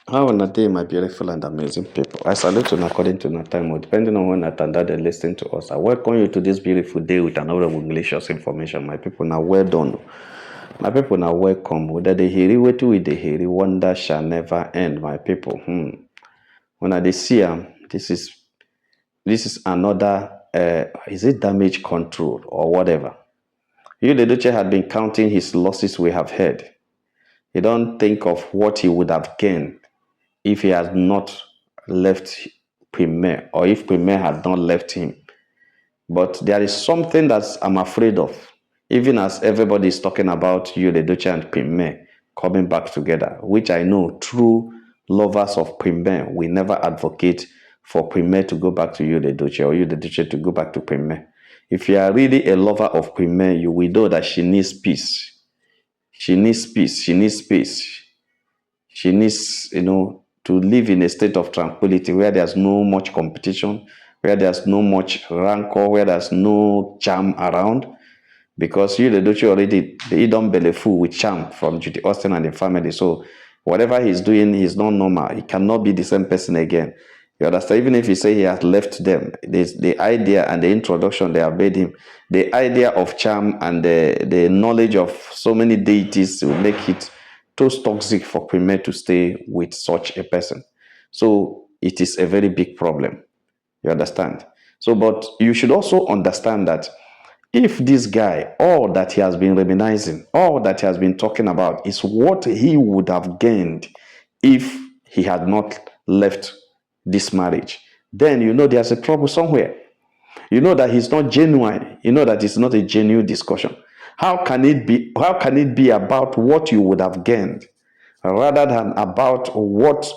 How on a day, my beautiful and amazing people? I salute you according to my time, or depending on when and that they listen to us. I welcome you to this beautiful day with another delicious information. My people, now well done. My people, now welcome. Whether they hear it, with the hear it, wonder shall never end. My people, when I see this is another. Is it damage control or whatever? You, the Edochie, had been counting his losses. We have heard. You don't think of what he would have gained if he had not left Premier or if Premier had not left him. But there is something that I'm afraid of, even as everybody is talking about you, the Edochie and Premier coming back together, which I know true lovers of Premier will never advocate for Premier to go back to you, the Edochie, or you, the Edochie, to go back to Premier. If you are really a lover of Premier, you will know that she needs peace. She needs peace. She needs space. She needs, to live in a state of tranquility where there's no much competition, where there's no much rancor, where there's no charm around. Because you, the Edochie, already, he don't belly full with charm from Judy Austin and the family. So whatever he's doing, he's not normal. He cannot be the same person again. You understand? Even if you say he has left them, the idea and the introduction they have made him, the idea of charm and the knowledge of so many deities will make it too toxic for Premier to stay with such a person. So it is a very big problem. You understand? So, but you should also understand that if this guy, all that he has been reminiscing, all that he has been talking about is what he would have gained if he had not left this marriage, then you know there's a trouble somewhere. You know that he's not genuine. You know that it's not a genuine discussion. How can it be about what you would have gained rather than about what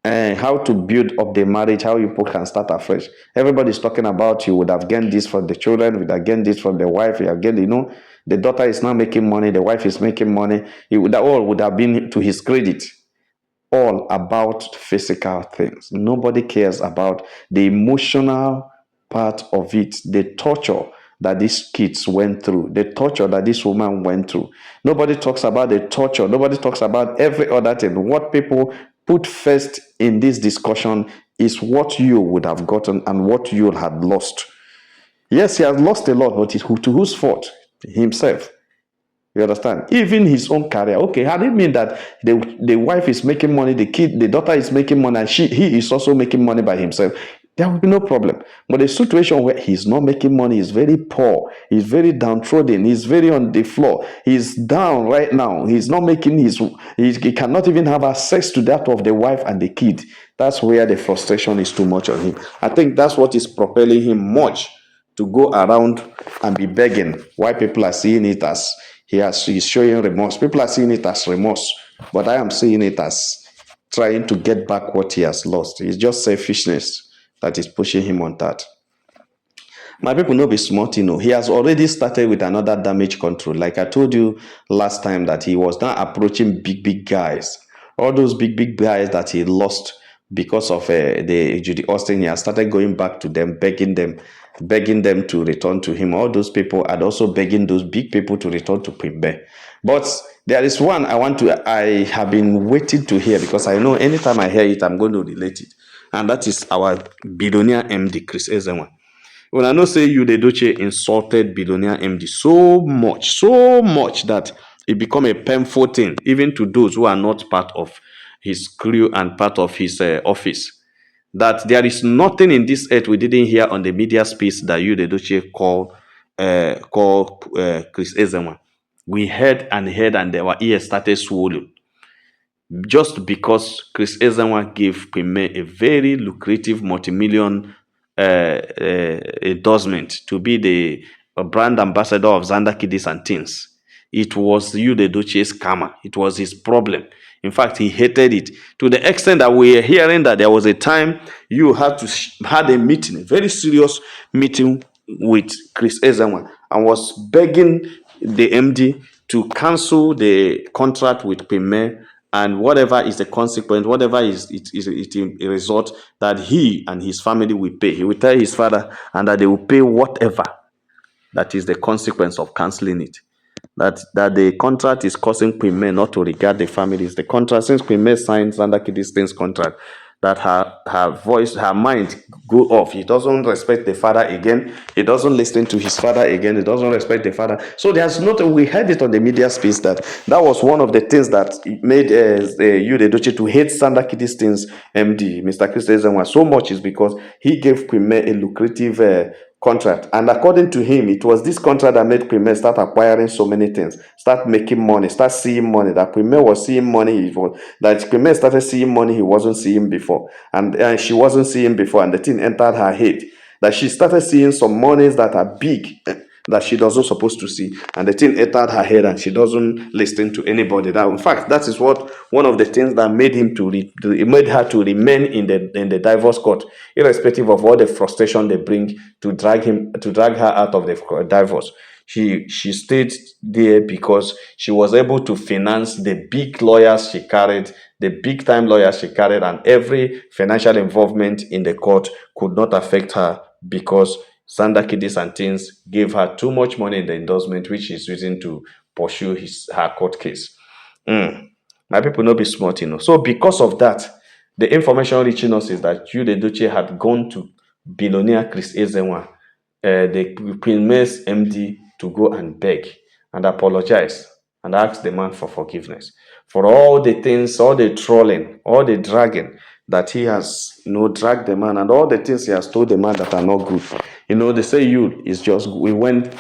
how to build up the marriage, how you can start afresh? Everybody's talking about you would have gained this from the children, you would have gained this from the wife, you have gained, the daughter is now making money, the wife is making money. All would have been to his credit, all about physical things. Nobody cares about the emotional part of it, the torture that these kids went through, the torture that this woman went through. Nobody talks about the torture. Nobody talks about every other thing. What people put first in this discussion is what you would have gotten and what you had lost. Yes, he has lost a lot, but to whose fault? Himself. You understand? Even his own career. Okay, how do it mean that the wife is making money, the daughter is making money, and he is also making money by himself? There will be no problem. But the situation where he's not making money is very poor, he's very downtrodden, he's very on the floor, he's down right now. He's not making he cannot even have access to that of the wife and the kid. That's where the frustration is too much on him. I think that's what is propelling him much to go around and be begging. Why people are seeing it as he's showing remorse. People are seeing it as remorse, but I am seeing it as trying to get back what he has lost. It's just selfishness that is pushing him on that. My people know be smart, he has already started with another damage control. Like I told you last time, that he was now approaching big guys. All those big guys that he lost because of the Judy Austin, he has started going back to them, begging them to return to him. All those people are also begging those big people to return to Pimbe. But there is one I have been waiting to hear, because I know anytime I hear it, I'm going to relate it. And that is our billionaire MD, Chris Ezenwa. When I know say you, the Edochie, insulted billionaire MD so much that it become a painful thing, even to those who are not part of his crew and part of his office. That there is nothing in this earth we didn't hear on the media space that you, the Edochie, call Chris Ezenwa. We heard, and our ears started swollen, just because Chris Ezenwa gave Premier a very lucrative multi-million endorsement to be the brand ambassador of Xander Kiddies and Things. It was you, the Edochie's karma. It was his problem. In fact, he hated it to the extent that we are hearing that there was a time you had a meeting, a very serious meeting with Chris Ezenwa, and was begging the MD to cancel the contract with Premier, and whatever is the consequence, whatever is a result, that he and his family will pay. He will tell his father, and that they will pay whatever that is the consequence of canceling it. that the contract is causing Queen May not to regard the families. The contract, since Queen May signed Xander Kiddiston's contract, that her mind go off. He doesn't respect the father again. He doesn't listen to his father again. He doesn't respect the father. So there's not. We heard it on the media space that was one of the things that made Edochie to hate Xander Kiddiston's MD, Mr. Chris Ezenwa, so much is because he gave Queen May a lucrative contract. And according to him, it was this contract that made Premier start acquiring so many things, start making money, start seeing money. That Premier was seeing money, that Premier started seeing money he wasn't seeing before. And she wasn't seeing before, and the thing entered her head. That she started seeing some monies that are big, that she doesn't supposed to see, and the thing entered her head, and she doesn't listen to anybody. That, in fact, that is what one of the things that made him made her to remain in the divorce court, irrespective of all the frustration they bring to drag her out of the divorce. She stayed there because she was able to finance the big lawyers she carried, the big time lawyers she carried, and every financial involvement in the court could not affect her because Sanda Kiddies and Teens gave her too much money in the endorsement, which she's using to pursue her court case. My people no be smart, So because of that, the information reaching us is that Jude Edochie had gone to billionaire Chris Ezenwa, the Queen May's MD, to go and beg and apologize and ask the man for forgiveness for all the things, all the trolling, all the dragging that he has, dragged the man, and all the things he has told the man that are not good. They say you is just, we went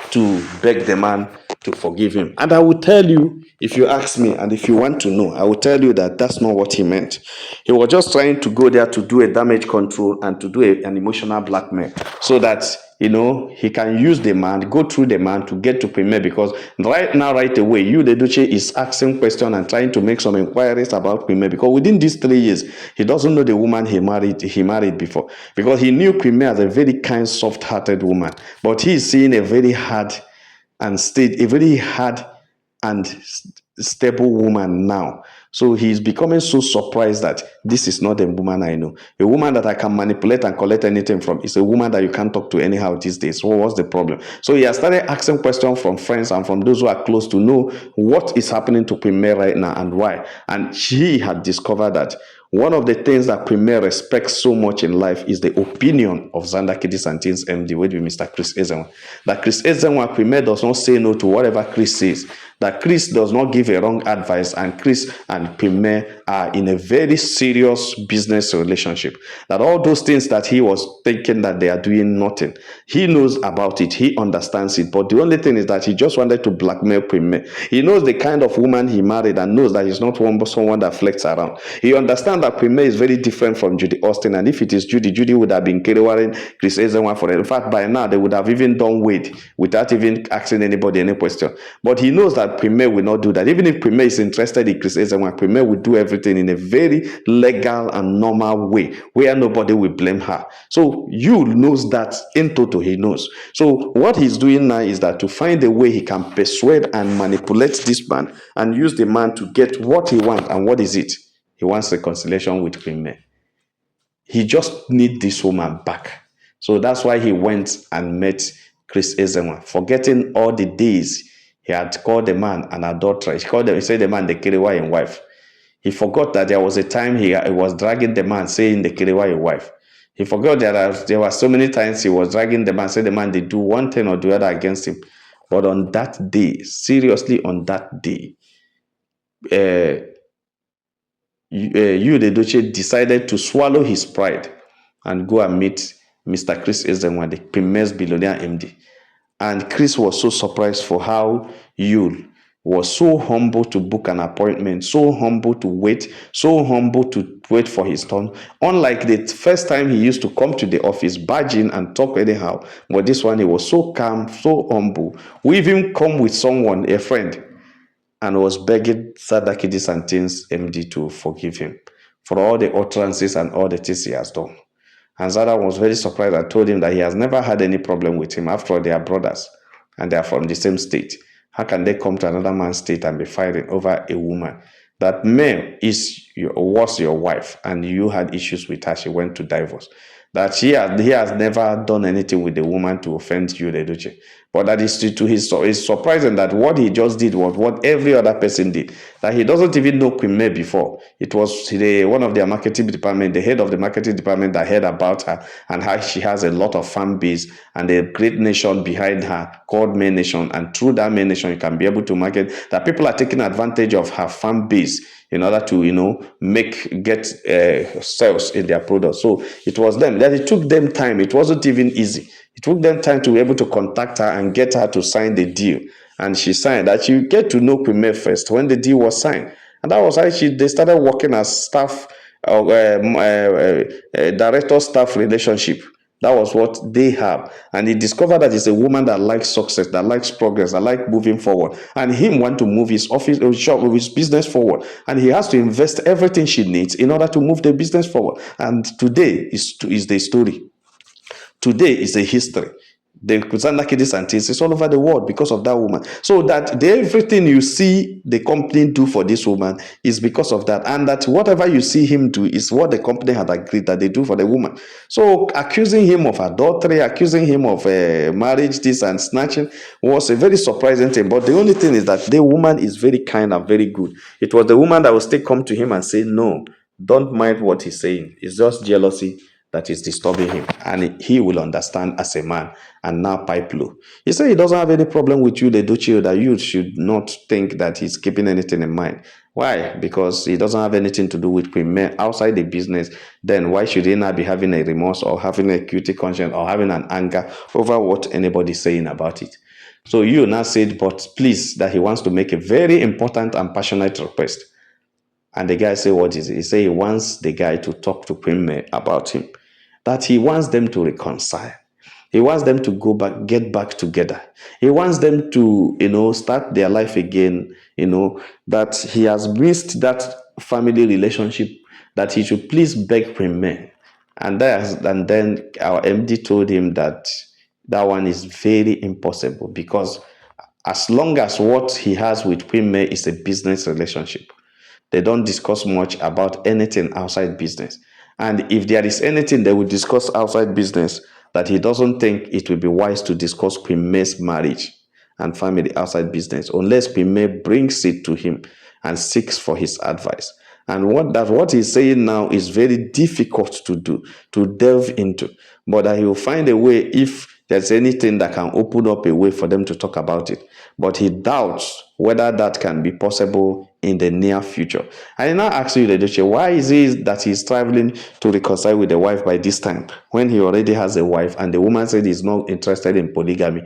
to beg the man to forgive him. And I will tell you, if you ask me, and if you want to know, I will tell you that that's not what he meant. He was just trying to go there to do a damage control and to do an emotional blackmail so that, he can use the man, go through the man to get to Premier, because right now, right away, Edochie is asking questions and trying to make some inquiries about Premier, because within these 3 years, he doesn't know the woman he married before, because he knew Premier as a very kind, soft-hearted woman, but he is seeing a very hard and stable woman now. So he's becoming so surprised that this is not a woman I know. A woman that I can manipulate and collect anything from is a woman that you can't talk to anyhow these days. So what's the problem? So he has started asking questions from friends and from those who are close to know what is happening to Premier right now and why. And she had discovered that one of the things that Premier respects so much in life is the opinion of Xander Kiddies and Teens MD, which be Mr. Chris Ezenwa. That Chris Ezenwa, Premier does not say no to whatever Chris says. That Chris does not give a wrong advice, and Chris and Premier are in a very serious business relationship. That all those things that he was thinking that they are doing nothing, he knows about it, he understands it. But the only thing is that he just wanted to blackmail Premier. He knows the kind of woman he married and knows that he's not someone that flirts around. He understands that Premier is very different from Judy Austin, and if it is Judy would have been carrying Chris Ezenwa for it. In fact, by now they would have even done Wade without even asking anybody any question. But he knows that Premier will not do that. Even if Premier is interested in Chris Ezenwa, Premier will do everything in a very legal and normal way where nobody will blame her. So you knows that in total he knows. So what he's doing now is that to find a way he can persuade and manipulate this man and use the man to get what he wants. And what is it? He wants reconciliation with Premier. He just needs this woman back. So that's why he went and met Chris Ezenwa, forgetting all the days he had called the man an adulterer. He said the man the Kiriwa wife. He forgot that there was a time he was dragging the man, saying the Kiriwa wife. He forgot that there were so many times he was dragging the man, saying the man did do one thing or the other against him. But on that day, seriously on that day, Edochie decided to swallow his pride and go and meet Mr. Chris Ezenwa, the Premier's billionaire MD. And Chris was so surprised for how Yul was so humble to book an appointment, so humble to wait, so humble to wait for his turn. Unlike the first time he used to come to the office, barge in and talk anyhow. But this one, he was so calm, so humble. We even come with someone, a friend, and was begging Sadaki Disantins MD to forgive him for all the utterances and all the things he has done. And Zada was very surprised and told him that he has never had any problem with him. After all, they are brothers and they are from the same state. How can they come to another man's state and be fighting over a woman that was your wife and you had issues with her? She went to divorce. That he has never done anything with the woman to offend you, Edochie. But that is to his, it's surprising that what he just did was what every other person did. That he doesn't even know Queen May before. It was one of their marketing department, the head of the marketing department, that heard about her and how she has a lot of fan base and a great nation behind her called May Nation. And through that May Nation, you can be able to market. That people are taking advantage of her fan base in order to get sales in their products. So it was them that it took them time. It wasn't even easy. It took them time to be able to contact her and get her to sign the deal. And she signed that. You get to know Queen May first when the deal was signed. And that was how they started working as staff, director staff relationship. That was what they have. And he discovered that it's a woman that likes success, that likes progress, that likes moving forward. And him want to move his office, shop, his business forward. And he has to invest everything she needs in order to move the business forward. And today is the story. Today is a history. The Kusanda Kiddies and things is all over the world because of that woman. So that everything you see the company do for this woman is because of that. And that whatever you see him do is what the company had agreed that they do for the woman. So accusing him of adultery, accusing him of marriage, this and snatching was a very surprising thing. But the only thing is that the woman is very kind and very good. It was the woman that will still come to him and say, no, don't mind what he's saying. It's just jealousy that is disturbing him, and he will understand as a man. And now pipe low. He said he doesn't have any problem with you, Edochie, that you should not think that he's keeping anything in mind. Why? Because he doesn't have anything to do with Queen May outside the business. Then why should he not be having a remorse or having a guilty conscience or having an anger over what anybody's saying about it? So you now said, but please, that he wants to make a very important and passionate request. And the guy said, what is it? He said he wants the guy to talk to Queen May about him. That he wants them to reconcile. He wants them to go back, get back together. He wants them to, start their life again, that he has missed that family relationship, that he should please beg Queen May. And then our MD told him that one is very impossible, because as long as what he has with Queen May is a business relationship, they don't discuss much about anything outside business. And if there is anything they will discuss outside business, that he doesn't think it will be wise to discuss Queen May's marriage and family outside business, unless Queen May brings it to him and seeks for his advice. And what he's saying now is very difficult to do, to delve into. But that he will find a way if there's anything that can open up a way for them to talk about it. But he doubts whether that can be possible in the near future. I now ask you, Edochie, why is it that he's traveling to reconcile with the wife by this time, when he already has a wife and the woman said he's not interested in polygamy?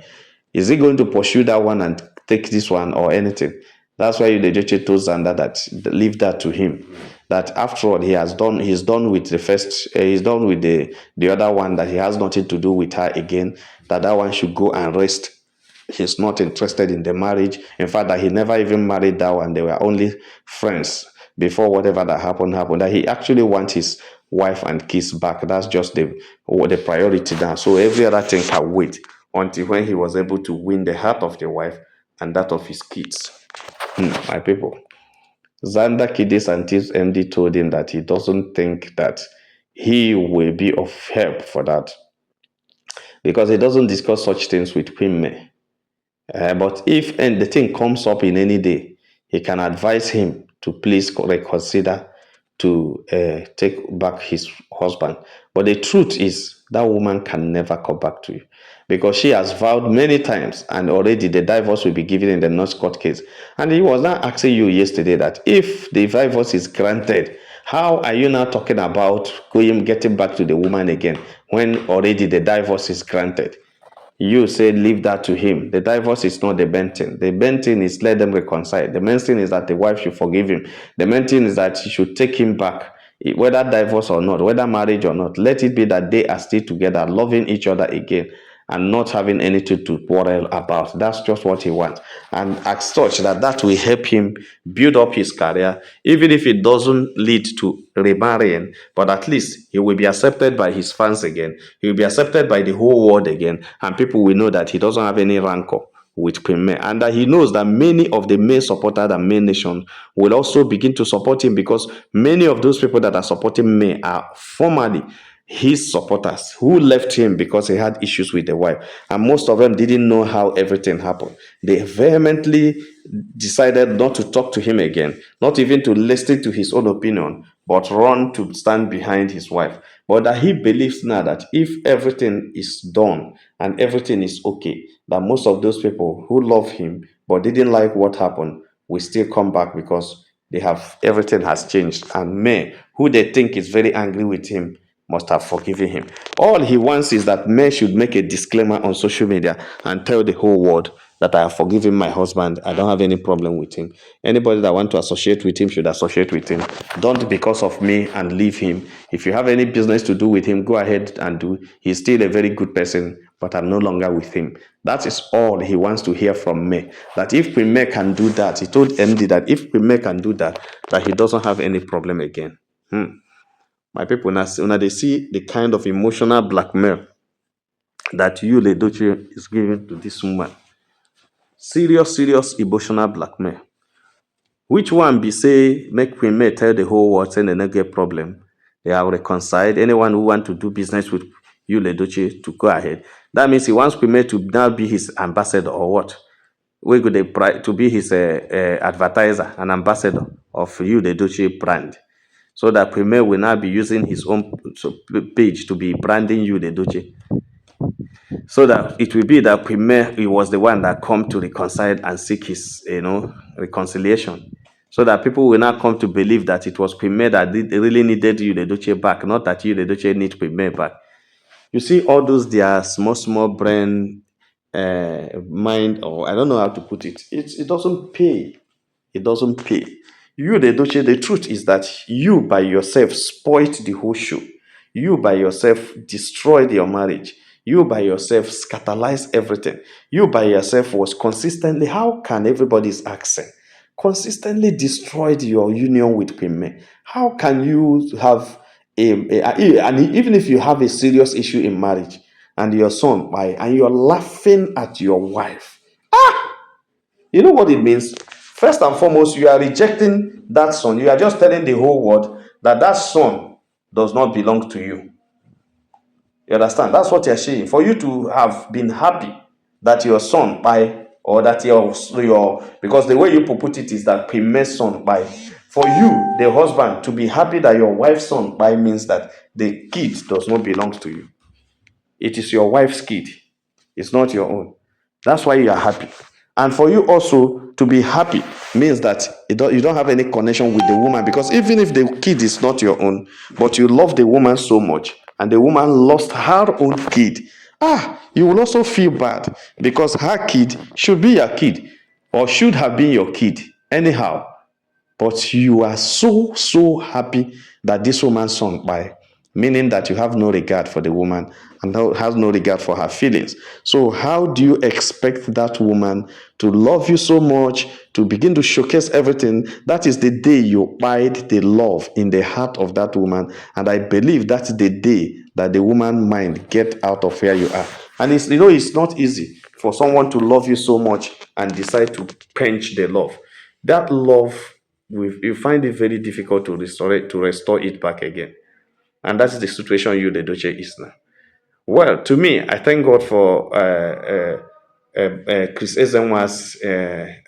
Is he going to pursue that one and take this one or anything? That's why Edochie told Zanda that leave that to him. That after all, he's done with the first, he's done with the other one, that he has nothing to do with her again, that one should go and rest. He's not interested in the marriage. In fact, that he never even married that one. They were only friends before whatever that happened. That he actually wants his wife and kids back. That's just the priority now. So every other thing can wait until when he was able to win the heart of the wife and that of his kids. My people. Xander Kidis and his MD told him that he doesn't think that he will be of help for that, because he doesn't discuss such things with Queen May. But if the thing comes up in any day, he can advise him to please reconsider to take back his husband. But the truth is, that woman can never come back to you, because she has vowed many times, and already the divorce will be given in the North Court case. And he was not asking you yesterday that if the divorce is granted, how are you now talking about getting back to the woman again when already the divorce is granted? You say leave that to him. The divorce is not the main thing. The main thing is let them reconcile. The main thing is that the wife should forgive him. The main thing is that she should take him back, whether divorce or not, whether marriage or not. Let it be that they are still together, loving each other again, and not having anything to quarrel about. That's just what he wants. And as such, that will help him build up his career, even if it doesn't lead to remarrying, but at least he will be accepted by his fans again. He will be accepted by the whole world again, and people will know that he doesn't have any rancor with Queen May, and that he knows that many of the May supporters and May Nation will also begin to support him, because many of those people that are supporting May are formerly his supporters who left him because he had issues with the wife. And most of them didn't know how everything happened. They vehemently decided not to talk to him again, not even to listen to his own opinion, but run to stand behind his wife. But that he believes now that if everything is done and everything is okay, that most of those people who love him but didn't like what happened will still come back because they have everything has changed. And May, who they think is very angry with him, must have forgiven him. All he wants is that May should make a disclaimer on social media and tell the whole world that I have forgiven my husband. I don't have any problem with him. Anybody that want to associate with him should associate with him. Don't because of me and leave him. If you have any business to do with him, go ahead and do. He's still a very good person, but I'm no longer with him. That is all he wants to hear from me. That if Premier can do that, he told MD that if Premier can do that, that he doesn't have any problem again. My people, now they see the kind of emotional blackmail that you, Edochie, is giving to this woman. Serious, serious emotional blackmail. Which one be say make Premier tell the whole world say they no get problem? They have reconciled. Anyone who want to do business with you, Edochie, to go ahead. That means he wants Premier to now be his ambassador or what? We go to be his advertiser, an ambassador of you, the Edochie brand. So that Premier will now be using his own page to be branding you, the Edochie. So that it will be that Premier, he was the one that come to reconcile and seek his, reconciliation. So that people will now come to believe that it was Premier that really needed you, the Edochie back, not that you, the Edochie, need Premier back. You see all those their small brain mind, or I don't know how to put it. It doesn't pay. It doesn't pay. You, the Edochie, the truth is that you by yourself spoiled the whole show. You by yourself destroyed your marriage. You by yourself scatterized everything. You by yourself was consistently, how can everybody's accent? Consistently destroyed your union with Pime. How can you have and even if you have a serious issue in marriage and your son, and you're laughing at your wife, you know what it means? First and foremost, you are rejecting that son. You are just telling the whole world that that son does not belong to you. You understand? That's what you're saying. For you to have been happy that your son by, or that your because the way you put it is that Prime's son by. For you, the husband, to be happy that your wife's son by means that the kid does not belong to you. It is your wife's kid. It's not your own. That's why you are happy. And for you also to be happy means that you don't have any connection with the woman, because even if the kid is not your own, but you love the woman so much and the woman lost her own kid, you will also feel bad because her kid should be your kid or should have been your kid anyhow. But you are so happy that this woman son by, meaning that you have no regard for the woman and has no regard for her feelings. So how do you expect that woman to love you so much, to begin to showcase everything? That is the day you bide the love in the heart of that woman. And I believe that's the day that the woman mind get out of where you are. And it's not easy for someone to love you so much and decide to quench the love. That love, you find it very difficult to restore it back again. And that is the situation you, the Edochie, is now. Well, to me, I thank God for Chris Ezenwa's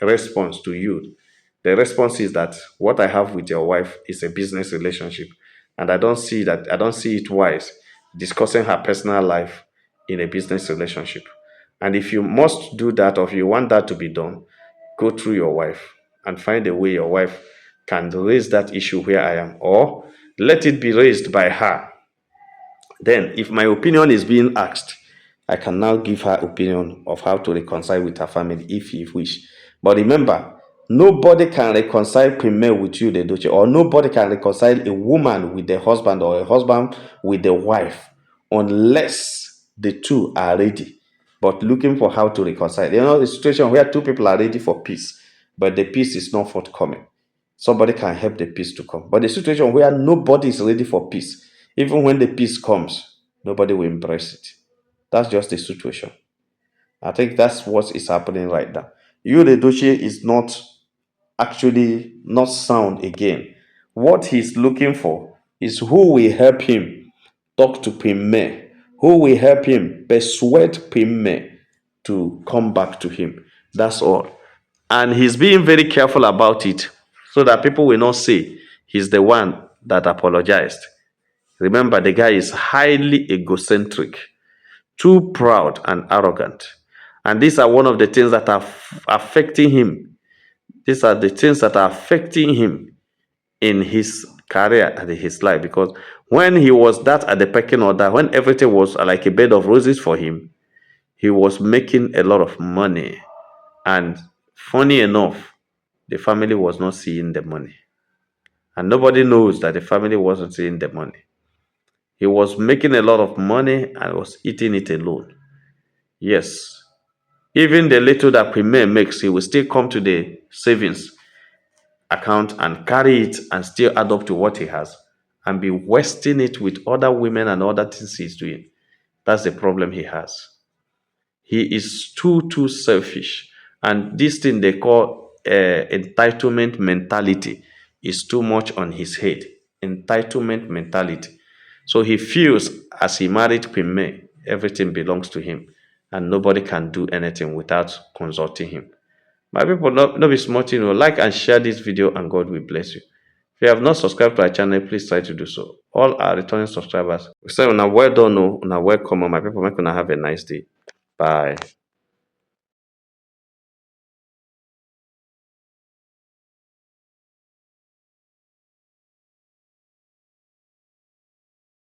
response to you. The response is that what I have with your wife is a business relationship, and I don't see it wise discussing her personal life in a business relationship. And if you must do that, or if you want that to be done, go through your wife and find a way your wife can raise that issue where I am, or let it be raised by her. Then, if my opinion is being asked, I can now give her opinion of how to reconcile with her family if you wish. But remember, nobody can reconcile Premier with you, the Edochie, or nobody can reconcile a woman with the husband or a husband with the wife unless the two are ready, but looking for how to reconcile. You know, the situation where two people are ready for peace, but the peace is not forthcoming. Somebody can help the peace to come. But the situation where nobody is ready for peace, even when the peace comes, nobody will embrace it. That's just the situation. I think that's what is happening right now. You, the Edochie, is not actually not sound again. What he's looking for is who will help him talk to Pime, who will help him persuade Pime to come back to him. That's all. And he's being very careful about it so that people will not say he's the one that apologized. Remember, the guy is highly egocentric, too proud and arrogant. And these are one of the things that are affecting him. These are the things that are affecting him in his career and in his life. Because when he was that at the pecking order, when everything was like a bed of roses for him, he was making a lot of money. And funny enough, the family was not seeing the money. And nobody knows that the family wasn't seeing the money. He was making a lot of money and was eating it alone. Yes. Even the little that Premier makes, he will still come to the savings account and carry it and still add up to what he has and be wasting it with other women and other things he's doing. That's the problem he has. He is too selfish. And this thing they call entitlement mentality is too much on his head. Entitlement mentality. So he feels as he married Queen May, everything belongs to him and nobody can do anything without consulting him. My people, not be smart, like and share this video and God will bless you. If you have not subscribed to our channel, please try to do so. All our returning subscribers, we say, well done, now welcome, my people, make una have a nice day. Bye.